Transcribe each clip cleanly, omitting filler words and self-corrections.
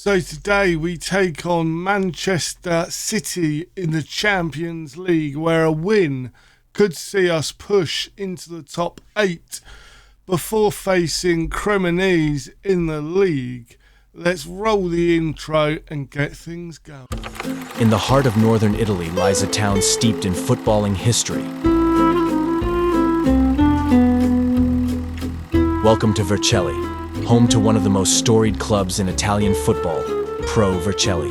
So today we take on Manchester City in the Champions League, where a win could see us push into the top 8 before facing Cremonese in the league. Let's roll the intro and get things going. In the heart of northern Italy lies a town steeped in footballing history. Welcome to Vercelli, home to one of the most storied clubs in Italian football, Pro Vercelli,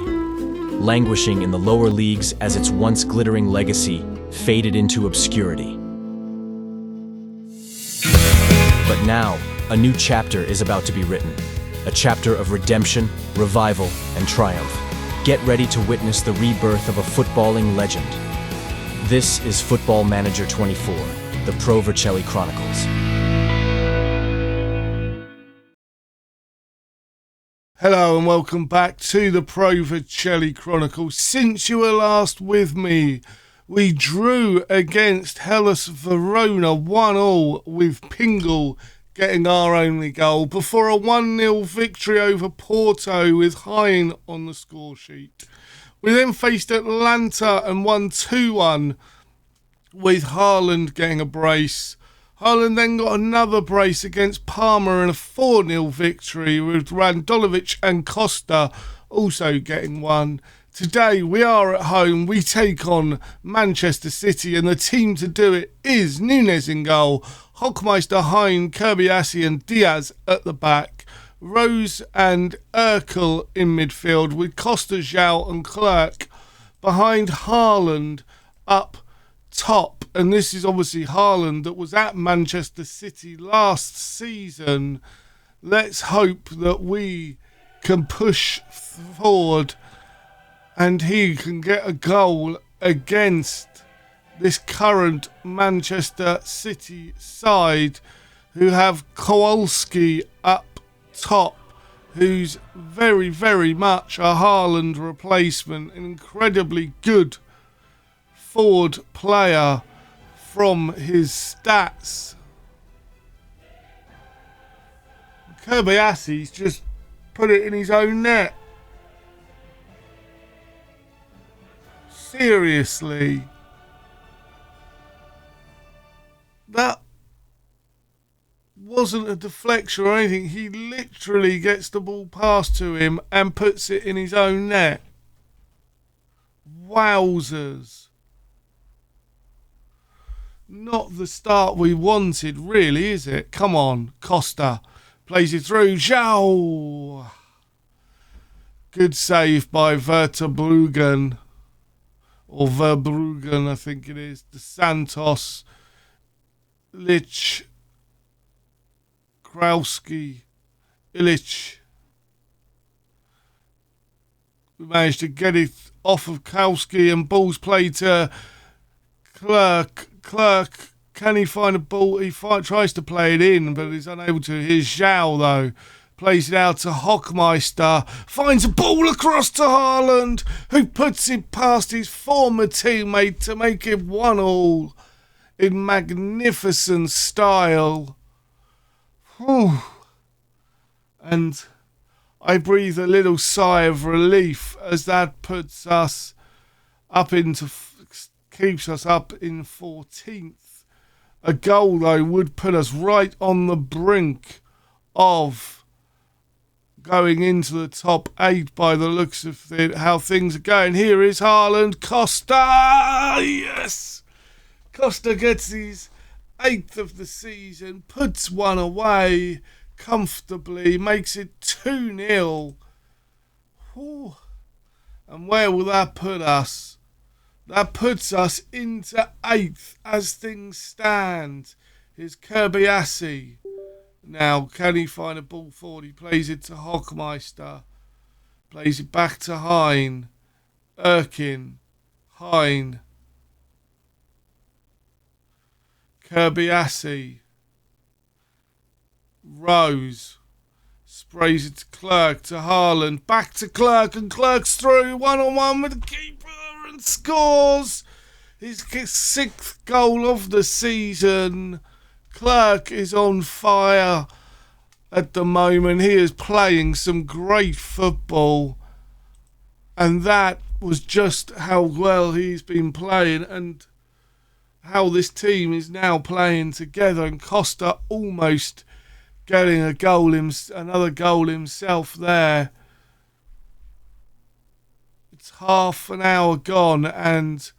languishing in the lower leagues as its once glittering legacy faded into obscurity. But now, a new chapter is about to be written, a chapter of redemption, revival, and triumph. Get ready to witness the rebirth of a footballing legend. This is Football Manager 24, the Pro Vercelli Chronicles. Hello and welcome back to the Pro Vercelli Chronicles. Since you were last with me, we drew against Hellas Verona 1-1 with Pingle getting our only goal before a 1-0 victory over Porto with Hein on the score sheet. We then faced Atlanta and won 2-1 with Haaland getting a brace. Haaland then got another brace against Parma in a 4-0 victory with Radolovic and Costa also getting one. Today we are at home, we take on Manchester City, and the team to do it is Nunes in goal, Hockmeister, Hein, Kirbyassi and Diaz at the back, Rose and Urkel in midfield with Costa, João and Clerc behind Haaland up top. And this is obviously Haaland that was at Manchester City last season. Let's hope that we can push forward and he can get a goal against this current Manchester City side who have Kowalski up top, who's very, very much a Haaland replacement, an incredibly good forward player from his stats. Kirbyasi's just put it in his own net. Seriously. That wasn't a deflection or anything. He literally gets the ball passed to him and puts it in his own net. Wowzers. Not the start we wanted, really, is it? Come on, Costa plays it through. João. Good save by Vertebrugen. Or Verbruggen, I think it is. De Santos, Lich, Krauski, Illich. We managed to get it off of Kowalski and ball's played to Clerc. Clerc, can he find a ball? He tries to play it in, but he's unable to. Here's João, though. Plays it out to Hockmeister. Finds a ball across to Haaland, who puts it past his former teammate to make it 1-1 in magnificent style. Whew. And I breathe a little sigh of relief as that puts us up into... keeps us up in 14th. A goal, though, would put us right on the brink of going into the top 8 by the looks of how things are going. Here is Haaland. Costa! Yes! Costa gets his 8th of the season, puts one away comfortably, makes it 2-0. Whew. And where will that put us? That puts us into 8th as things stand. Here's Kirbyassi. Now, can he find a ball forward? He plays it to Hockmeister. Plays it back to Hein. Erkin. Hein. Kirbyassi. Rose. Sprays it to Clerc, to Haaland. Back to Clerc, and Clerc's through. 1-on-1 with the keeper and scores his 6th goal of the season. Clerc is on fire. at the moment. He is playing some great football, and that was just how well he's been playing and how this team is now playing together. And Costa almost getting another goal himself there. It's half an hour gone, and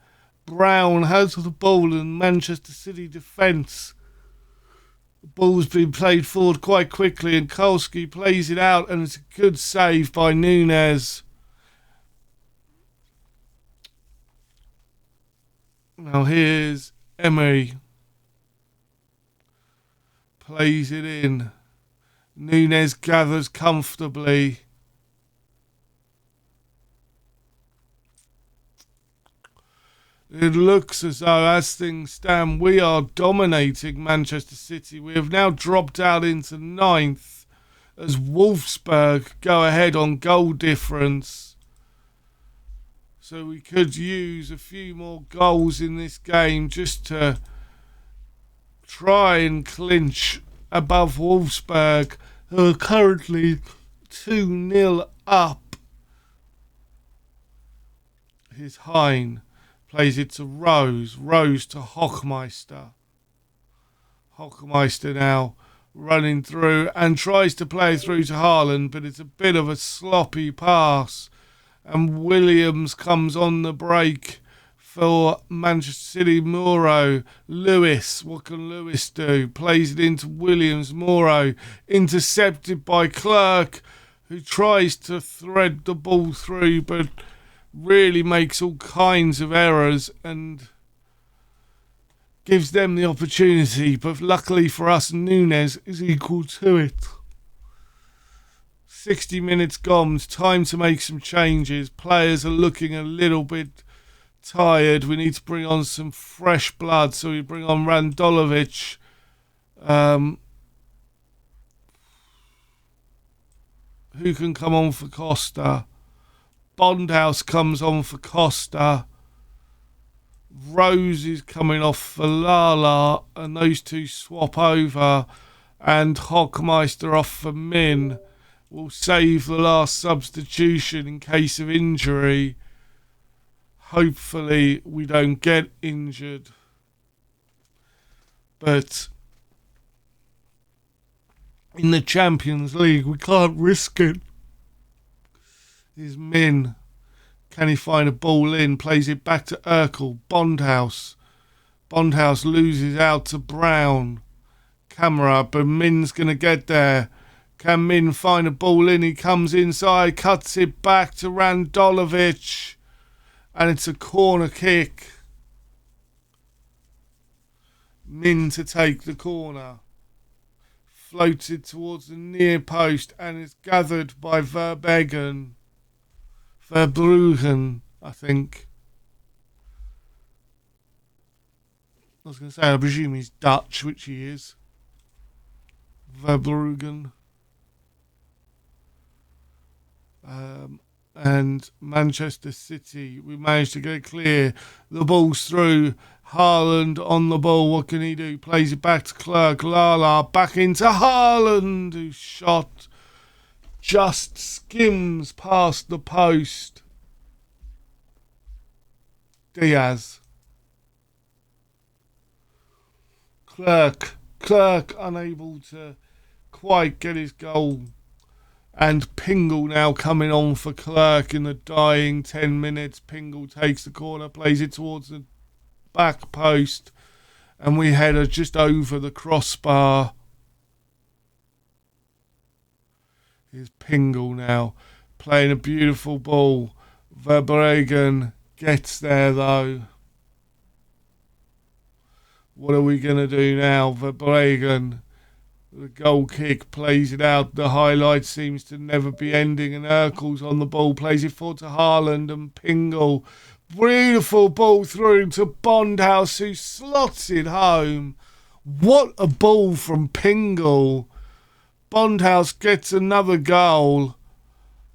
Brown has the ball in Manchester City defence. The ball's been played forward quite quickly, and Kolski plays it out, and it's a good save by Nunez. Now here's Emery. Plays it in. Nunez gathers comfortably. It looks as though, as things stand, we are dominating Manchester City. We have now dropped out into ninth as Wolfsburg go ahead on goal difference. So we could use a few more goals in this game just to try and clinch above Wolfsburg, who are currently 2-0 up. Here's Hein. Plays it to Rose. Rose to Hochmeister. Hochmeister now running through and tries to play through to Haaland, but it's a bit of a sloppy pass. And Williams comes on the break for Manchester City. Mouro. Lewis. What can Lewis do? Plays it into Williams. Mouro. Intercepted by Clerk, who tries to thread the ball through, but really makes all kinds of errors and gives them the opportunity. But luckily for us, Nunez is equal to it. 60 minutes gone. It's time to make some changes. Players are looking a little bit tired. We need to bring on some fresh blood. So we bring on Randolovich. Who can come on for Costa? Bondhouse comes on for Costa. Rose is coming off for Lala, and those two swap over. And Hochmeister off for Min. Will save the last substitution in case of injury. Hopefully we don't get injured. But in the Champions League, we can't risk it. Is Min. Can he find a ball in? Plays it back to Urkel. Bondhouse. Bondhouse loses out to Brown. Camera, but Min's going to get there. Can Min find a ball in? He comes inside, cuts it back to Randolovich. And it's a corner kick. Min to take the corner. Floats it towards the near post and it's gathered by Verbruggen, I think. I was going to say, I presume he's Dutch, which he is. Verbruggen. And Manchester City, we managed to get clear. The ball's through. Haaland on the ball. What can he do? Plays it back to Clerk. Lala back into Haaland, whose shot just skims past the post. Diaz. Clerk unable to quite get his goal. And Pingle now coming on for Clerk in the dying 10 minutes. Pingle takes the corner, plays it towards the back post. And we head just over the crossbar. Here's Pingle now playing a beautiful ball. Verbruggen gets there though. What are we going to do now? Verbruggen. The goal kick, plays it out. The highlight seems to never be ending. And Urkel's on the ball, plays it forward to Haaland and Pingle. Beautiful ball through to Bondhouse, who slots it home. What a ball from Pingle. Bondhouse gets another goal.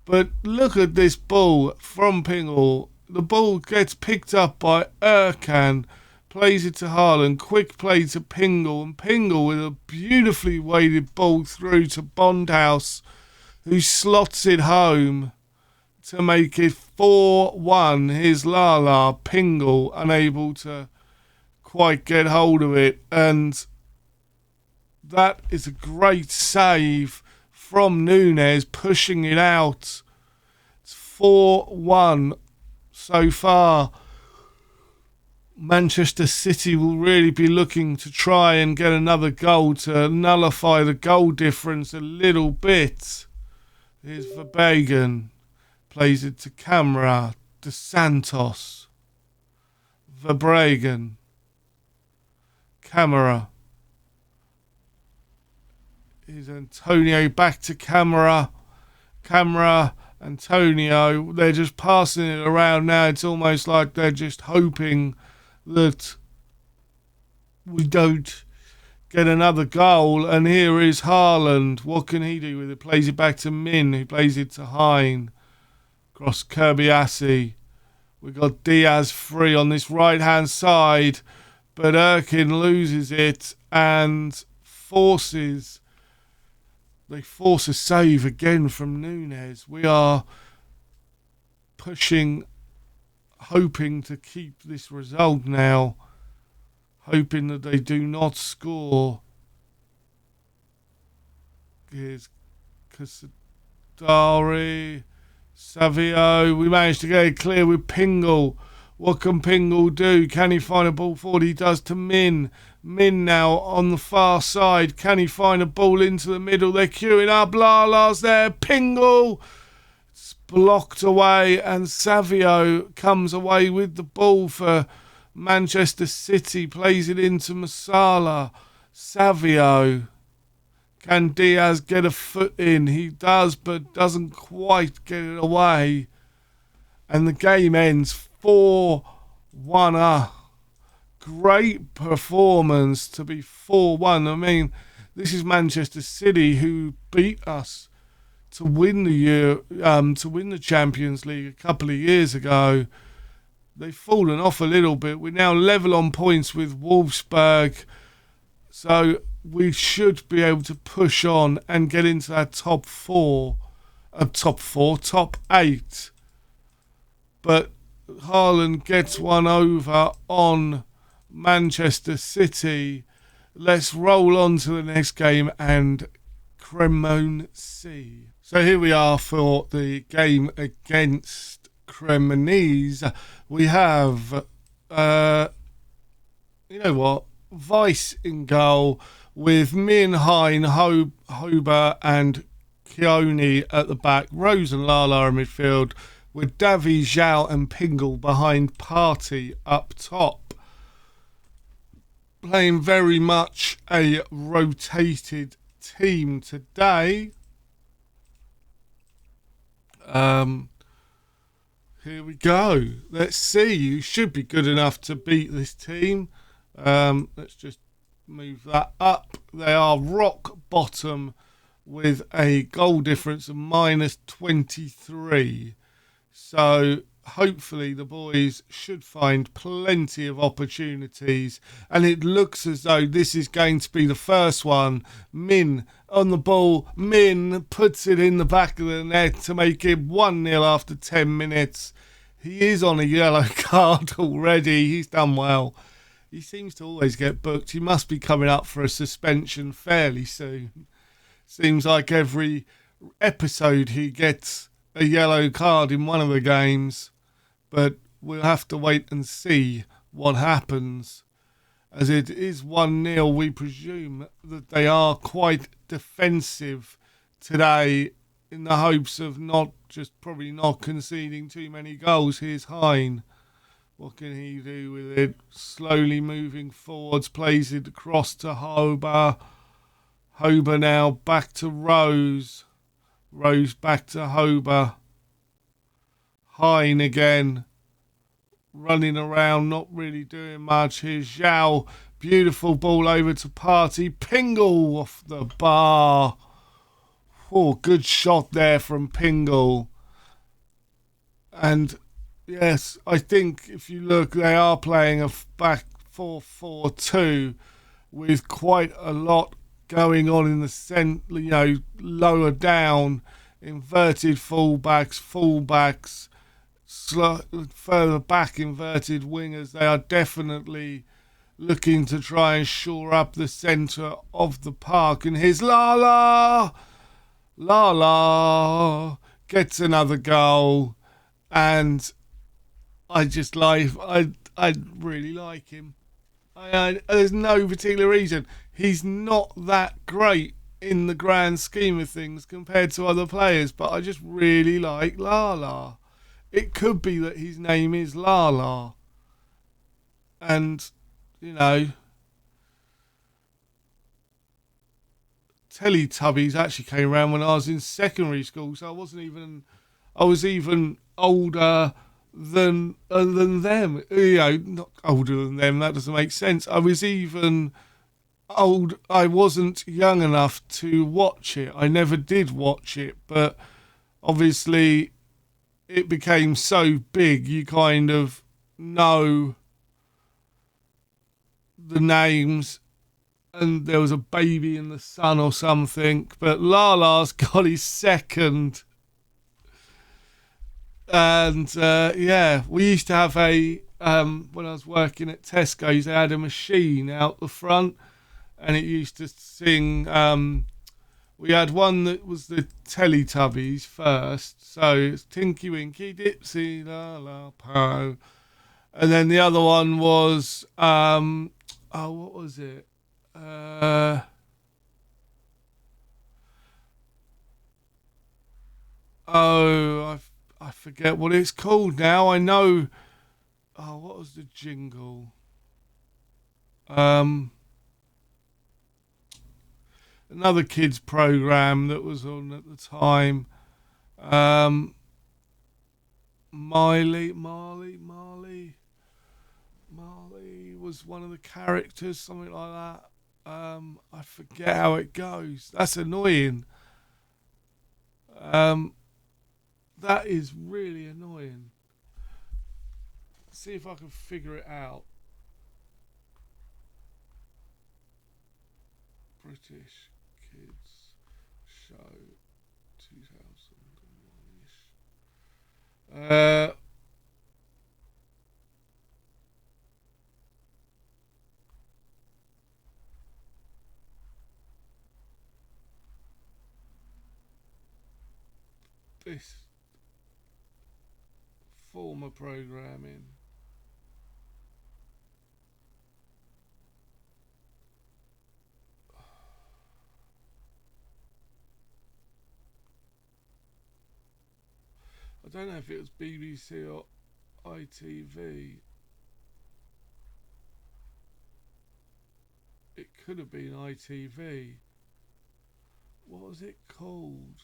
But look at this ball from Pingle. The ball gets picked up by Erkan. plays it to Haaland, quick play to Pingle, and Pingle with a beautifully weighted ball through to Bondhouse, who slots it home to make it 4-1. Here's Lala, Pingle unable to quite get hold of it, and that is a great save from Núñez, pushing it out. It's 4-1 so far. Manchester City will really be looking to try and get another goal to nullify the goal difference a little bit. Here's Verbagen. Plays it to Camera. De Santos. Verbragen. Camera. Here's Antonio back to Camera. Camera. Antonio. They're just passing it around now. It's almost like they're just hoping that we don't get another goal. And here is Haaland. What can he do with it? Plays it back to Min, who plays it to Hein. Cross Kirbyassi. We've got Diaz free on this right-hand side, but Erkin loses it and forces a save again from Núñez. We are pushing, hoping to keep this result now, hoping that they do not score. Here's Casadari, Savio. We managed to get it clear with Pingle. What can Pingle do? Can he find a ball forward? He does to Min. Min now on the far side. Can he find a ball into the middle? They're queuing up. Lala's there. Pingle. It's blocked away, and Savio comes away with the ball for Manchester City. Plays it into Masala. Savio. Can Diaz get a foot in? He does, but doesn't quite get it away. And the game ends 4-1. Great performance to be 4-1. I mean, this is Manchester City, who beat us to win the Champions League a couple of years ago. They've fallen off a little bit. We're now level on points with Wolfsburg, so we should be able to push on and get into that top 8. But Haaland gets one over on Manchester City. Let's roll on to the next game and Cremonese. So here we are for the game against Cremonese. We have, Weiss in goal, with Min, Hein, Hober and Keone at the back. Rose and Lala in midfield, with Davi, Zhao and Pingle behind Party up top. Playing very much a rotated team today. Here we go. Let's see. You should be good enough to beat this team. Let's just move that up. They are rock bottom with a goal difference of -23. So hopefully the boys should find plenty of opportunities, and it looks as though this is going to be the first one. Min on the ball. Min puts it in the back of the net to make it 1-0 after 10 minutes. He is on a yellow card already. He's done well. He seems to always get booked. He must be coming up for a suspension fairly soon. Seems like every episode he gets a yellow card in one of the games. But we'll have to wait and see what happens. As it is 1-0, we presume that they are quite defensive today in the hopes of probably not conceding too many goals. Here's Hein. What can he do with it? Slowly moving forwards, plays it across to Hober. Hober now back to Rose. Rose back to Hober. Hein again. Running around, not really doing much. Here's Zhao. Beautiful ball over to Party. Pingle off the bar. Oh, good shot there from Pingle. And yes, I think if you look, they are playing a back 4-4-2 with quite a lot going on in the centre, lower down, inverted fullbacks, further back inverted wingers. They are definitely looking to try and shore up the centre of the park. And here's Lala gets another goal, and I really like him. There's no particular reason. He's not that great in the grand scheme of things compared to other players, but I just really like Lala. It could be that his name is Lala. And, Teletubbies actually came around when I was in secondary school, so I was even older than them. Not older than them, that doesn't make sense. I was even old. I wasn't young enough to watch it. I never did watch it, but obviously it became so big, you kind of know the names, and there was a baby in the sun or something, but Lala's got his second. And we used to have when I was working at Tesco's, they had a machine out the front, and it used to sing. We had one that was the Teletubbies first, so it's Tinky Winky Dipsy La La Po, and then the other one was what was it? I forget what it's called now. I know. Oh, what was the jingle? Another kids program that was on at the time. Marley was one of the characters, something like that. I forget how it goes. That's annoying. That is really annoying. See if I can figure it out. British Kids Show 2001-ish. This former programming. I don't know if it was BBC or ITV. It could have been ITV. What was it called?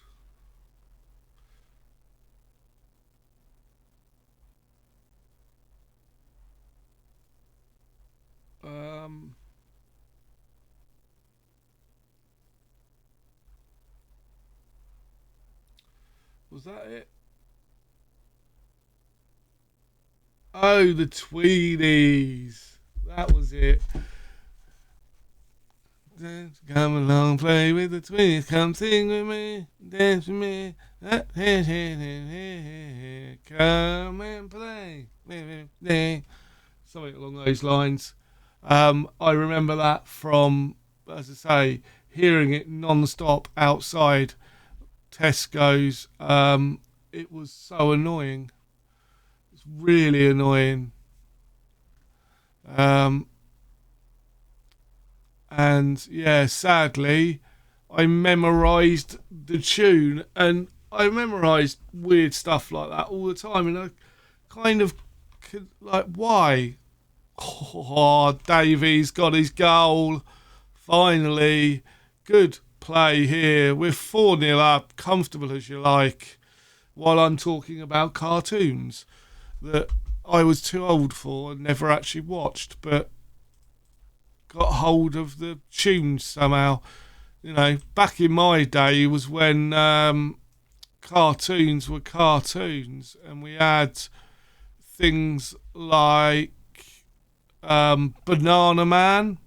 Was that it? Oh, the Tweedies. That was it. Come along, play with the Tweedies. Come sing with me, dance with me. Come and play. Something along those lines. I remember that from, as I say, hearing it non-stop outside Tesco's. It was so annoying. It's really annoying. And yeah, sadly, I memorised the tune, and I memorised weird stuff like that all the time, and I kind of could, like, why? Oh, Davies got his goal. Finally. Good play here. We're 4-0 up, comfortable as you like, while I'm talking about cartoons that I was too old for and never actually watched, but got hold of the tunes somehow. Back in my day was when cartoons were cartoons, and we had things like Banana Man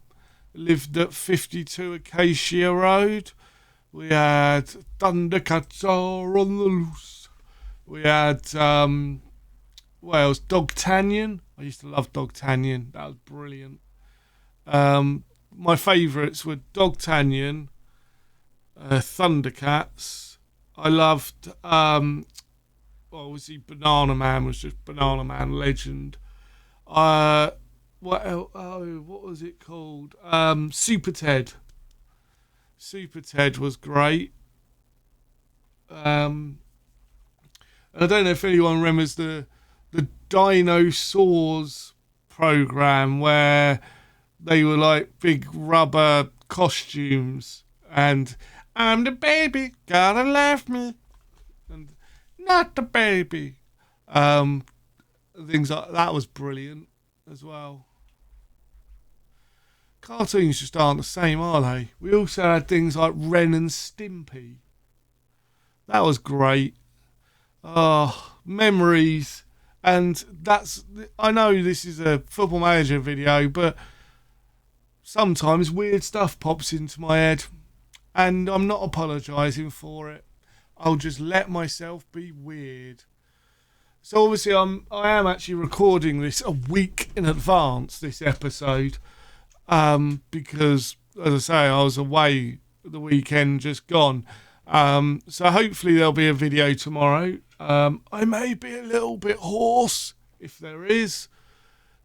lived at 52 Acacia Road. We had Thundercats are on the loose. We had, what else? Dogtanion. I used to love Dogtanion. That was brilliant. My favourites were Dogtanion, Thundercats. I loved, obviously Banana Man was just Banana Man legend. What else? Oh, what was it called? Super Ted. Super Ted was great. And I don't know if anyone remembers the Dinosaurs program where they were like big rubber costumes and I'm the baby, gotta love me, and not the baby. Things like that was brilliant as well. Cartoons just aren't the same, are they? We also had things like Ren and Stimpy. That was great. Oh, memories. And I know this is a Football Manager video, but sometimes weird stuff pops into my head. And I'm not apologising for it. I'll just let myself be weird. So obviously I am actually recording this a week in advance, this episode. Because, as I say, I was away the weekend just gone. So hopefully there'll be a video tomorrow. I may be a little bit hoarse, if there is,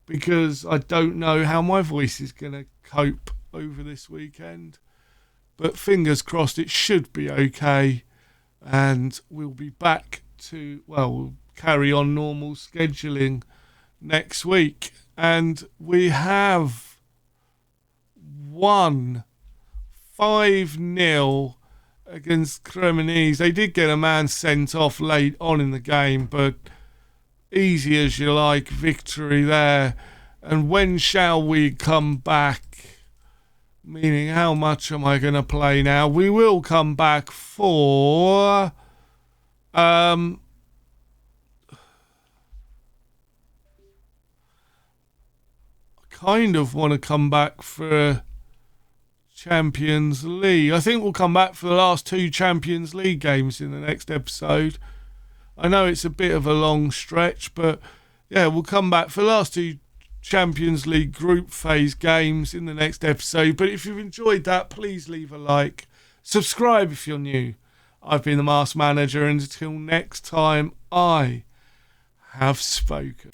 because I don't know how my voice is going to cope over this weekend. But fingers crossed it should be okay. And we'll be back to, we'll carry on normal scheduling next week. And we have won 5-0 against Cremonese. They did get a man sent off late on in the game, but easy as you like victory there. And when shall we come back? Meaning, how much am I going to play now? We will come back for I kind of want to come back for Champions League. I think we'll come back for the last 2 Champions League games in the next episode. I know it's a bit of a long stretch, but yeah, we'll come back for the last 2 Champions League group phase games in the next episode. But if you've enjoyed that, please leave a like. Subscribe if you're new. I've been the Masked Manager, and until next time, I have spoken.